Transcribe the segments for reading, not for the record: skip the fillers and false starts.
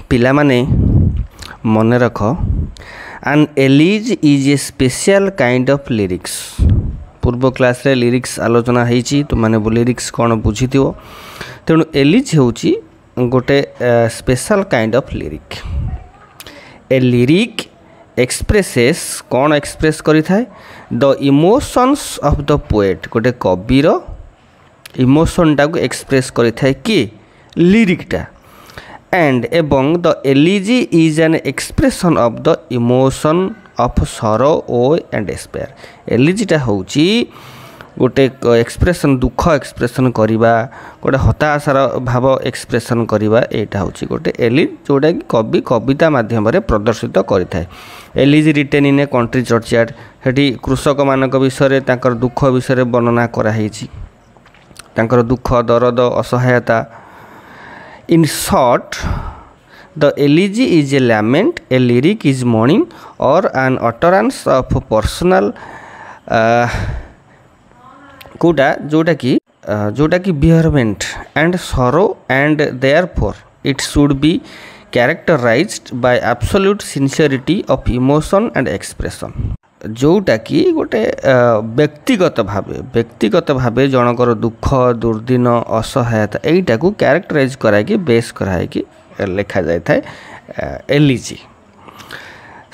पिला माने मन रख an elegy is a special kind of lyrics. पूर्व क्लास रे लिरिक्स आलोचना होती तो माने लिरिक्स कौन बुझी तेणु एलिज होची गोटे special kind of lyric. A lyric expresses कौन एक्सप्रेस करि थाए the emotions of the poet. गोटे कविर इमोशन टाक एक्सप्रेस करि थाए कि लिरिकटा एंड एवं the elegy is an expression of the emotion of सरो ओ एंड डेस्पेयर। एलिजीटा होची गोटे एक्सप्रेशन दुख एक्सप्रेशन करिबा गोटे हताशार भाव एक्सप्रेशन करिबा एटा होची गोटे एलिज जोटा कि कवि कविता माध्यम रे प्रदर्शित करिथाए। Elegy written in a country churchyard हेटी कृषक मानक विषय तांकर दुख विषय वर्णना करा हेची तांकर दुख दर्द असहायता। In short the elegy is a lament a lyric is mourning or an utterance of personal कोटा जोटा कि bereavement and sorrow and therefore it should be characterised by absolute sincerity of emotion and expression. जोटा कि गोटे व्यक्तिगत भावे जनकर दुख दुर्दिन असहायता एटा को characterise कराई बेस कराई लिखा जाए था elegy.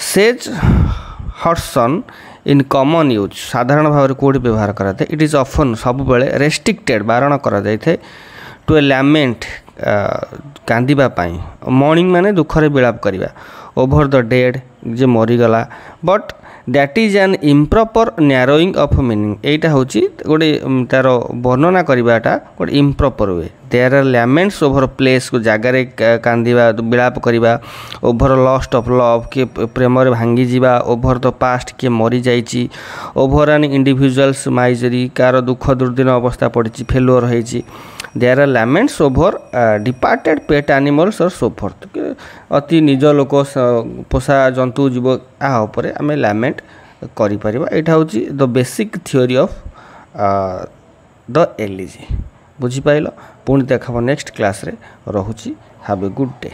Says Hudson in common use साधारण भाव कोड व्यवहार कराए इट इज ऑफन सब बेले रेस्ट्रिक्टेड बारण करा जाए थे टू ए लैमेंट कांदीबाई मॉर्निंग माने दुखरे विलाप करवा ओवर द डेड जे मरीगला but that is an improper narrowing of meaning. एटा होची गोटे तार वर्णना करवाटा गोटे improper way there are laments over place को जगार कांदीबा विलाप करवा ओवर लॉस्ट ऑफ लव किए प्रेम भांगी जावा ओवर द पास्ट किए मरी जाइए ओवर एन इंडिविजुअल्स माइजरी कार दुख दुर्दिन अवस्था पड़ी फेलुअर होइछि। There are laments over departed pet animals और सो फोर्थ अति निज लोक पोषा जंतु जीव आ उपरे आमे लैमेंट करि परिबा। एटा होची the basic theory of the elegy. बुझी पाइल पुणी देखा नेक्स्ट क्लास रे रहुची। Have a good day.